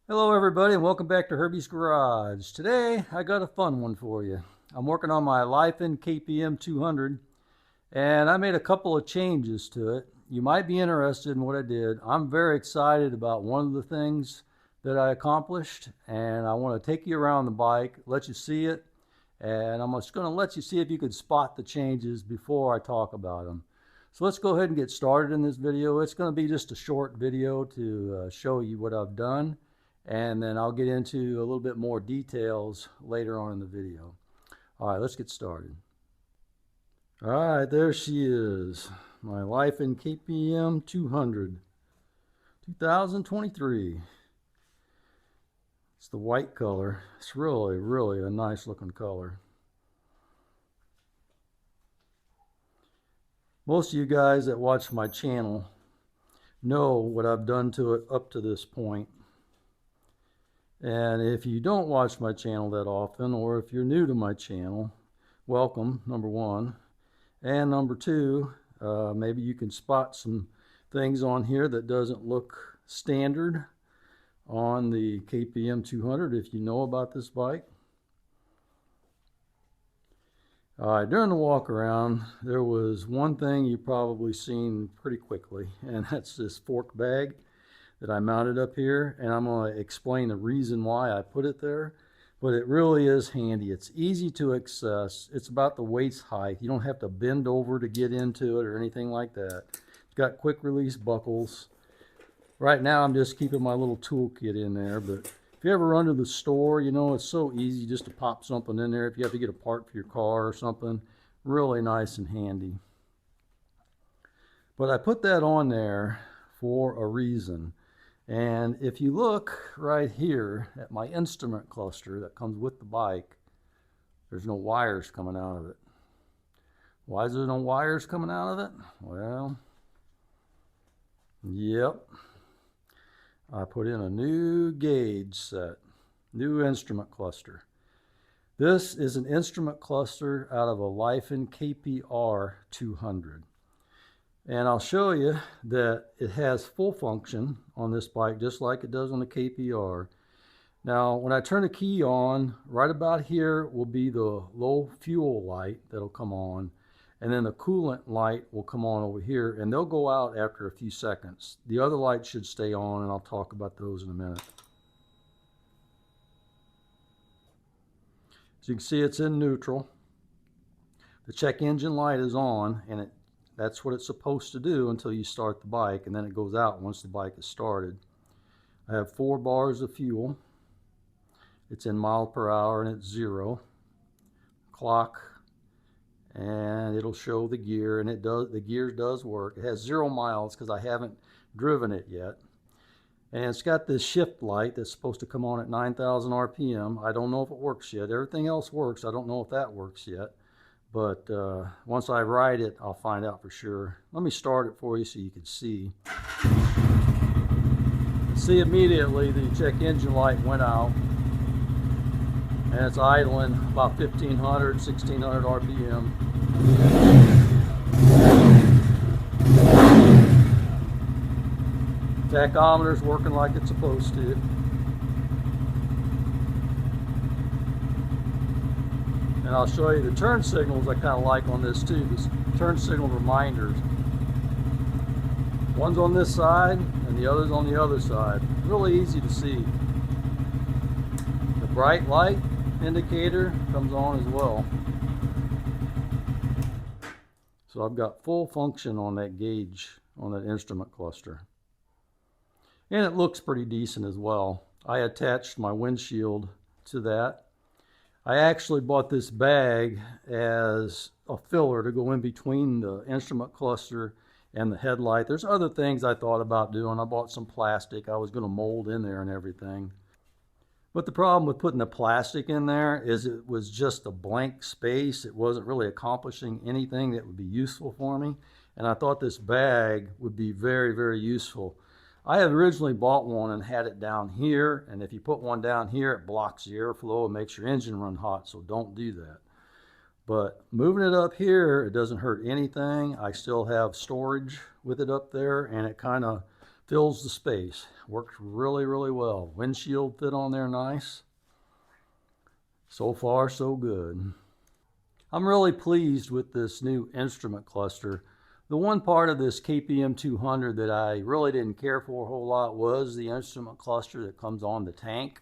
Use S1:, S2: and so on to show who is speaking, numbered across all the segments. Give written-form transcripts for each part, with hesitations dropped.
S1: Hello everybody and welcome back to Herbie's Garage. Today I got a fun one for you. I'm working on my Lifan KPM 200 and I made a couple of changes to it. You might be interested in what I did. I'm very excited about one of the things that I accomplished, and I want to take you around the bike, let you see it, and I'm just going to let you see if you can spot the changes before I talk about them. So let's go ahead and get started in this video. It's going to be just a short video to show you what I've done, and then I'll get into a little bit more details later on in the video. All right, let's get started. All right, there she is, my Lifan KPM 200, 2023. It's the white color. It's really a nice looking color. Most of you guys that watch my channel know what I've done to it up to this point. And if you don't watch my channel that often, or if you're new to my channel, welcome, number one. And number two, maybe you can spot some things on here that doesn't look standard on the KPM 200 if you know about this bike. All right, during the walk around, there was one thing you probably seen pretty quickly, and that's this fork bag that I mounted up here, and I'm going to explain the reason why I put it there. But it really is handy. It's easy to access. It's about the waist height. You don't have to bend over to get into it or anything like that. It's got quick release buckles. Right now I'm just keeping my little toolkit in there, but if you ever run to the store, you know, it's so easy just to pop something in there if you have to get a part for your car or something. Really nice and handy. But I put that on there for a reason. And if you look right here at my instrument cluster that comes with the bike, there's no wires coming out of it. Why is there no wires coming out of it? Well, yep. I put in a new gauge set, new instrument cluster. This is an instrument cluster out of a Lifan KPR 200. And I'll show you that it has full function on this bike, just like it does on the KPR. Now, when I turn the key on, right about here will be the low fuel light that'll come on, and then the coolant light will come on over here, and they'll go out after a few seconds. The other lights should stay on, and I'll talk about those in a minute. As you can see, it's in neutral. The check engine light is on, and that's what it's supposed to do until you start the bike, and then it goes out once the bike is started. I have 4 bars of fuel. It's in mile per hour and it's 0. Clock, and it'll show the gear, and the gear does work. It has 0 miles because I haven't driven it yet. And it's got this shift light that's supposed to come on at 9,000 RPM. I don't know if it works yet. Everything else works. I don't know if that works yet. But once I ride it, I'll find out for sure. Let me start it for you so you can see. See, immediately the check engine light went out, and it's idling about 1500, 1600 RPM. Tachometer's working like it's supposed to. And I'll show you the turn signals I kind of like on this too, this turn signal reminders. One's on this side and the other's on the other side. Really easy to see. The bright light indicator comes on as well. So I've got full function on that gauge, on that instrument cluster. And it looks pretty decent as well. I attached my windshield to that. I actually bought this bag as a filler to go in between the instrument cluster and the headlight. There's other things I thought about doing. I bought some plastic I was going to mold in there and everything. But the problem with putting the plastic in there is it was just a blank space. It wasn't really accomplishing anything that would be useful for me. And I thought this bag would be very useful. I had originally bought one and had it down here, and if you put one down here, it blocks the airflow and makes your engine run hot, so don't do that. But moving it up here, it doesn't hurt anything. I still have storage with it up there, and it kind of fills the space. Works really, really well. Windshield fit on there nice. So far, so good. I'm really pleased with this new instrument cluster. The one part of this KPM 200 that I really didn't care for a whole lot was the instrument cluster that comes on the tank.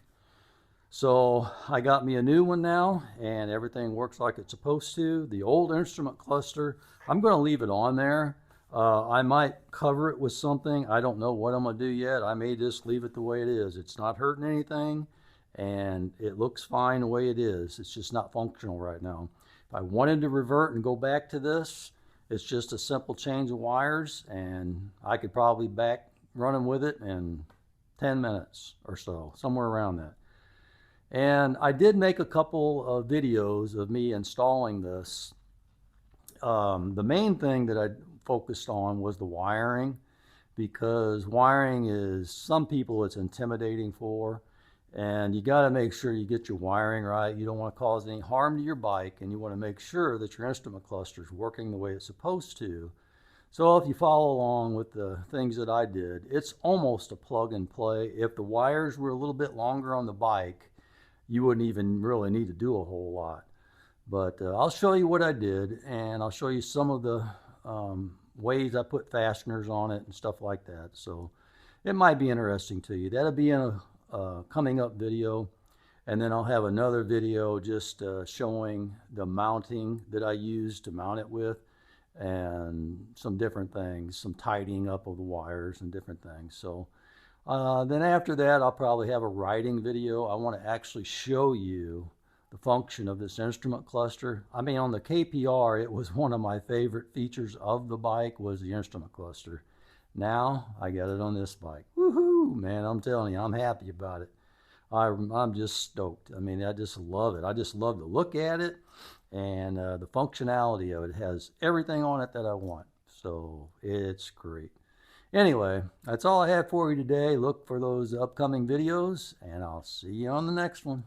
S1: So I got me a new one now, and everything works like it's supposed to. The old instrument cluster, I'm going to leave it on there. I might cover it with something. I don't know what I'm going to do yet. I may just leave it the way it is. It's not hurting anything, and it looks fine the way it is. It's just not functional right now. If I wanted to revert and go back to this, it's just a simple change of wires, and I could probably back running with it in 10 minutes or so, somewhere around that. And I did make a couple of videos of me installing this. The main thing that I focused on was the wiring, because wiring is, some people it's intimidating for, and you got to make sure you get your wiring right. You don't want to cause any harm to your bike, and you want to make sure that your instrument cluster is working the way it's supposed to. So if you follow along with the things that I did, it's almost a plug and play. If the wires were a little bit longer on the bike, you wouldn't even really need to do a whole lot. But I'll show you what I did, and I'll show you some of the ways I put fasteners on it and stuff like that. So it might be interesting to you. That'll be in a coming up video. And then I'll have another video just showing the mounting that I used to mount it with, and some different things, some tidying up of the wires and different things. So then after that, I'll probably have a riding video. I want to actually show you the function of this instrument cluster. I mean, on the KPR, it was one of my favorite features of the bike was the instrument cluster. Now I got it on this bike. Woohoo, man, I'm telling you, I'm happy about it. I'm just stoked. I mean, I just love it. I just love to look at it, and the functionality of it. It has everything on it that I want. So it's great. Anyway, that's all I have for you today. Look for those upcoming videos, and I'll see you on the next one.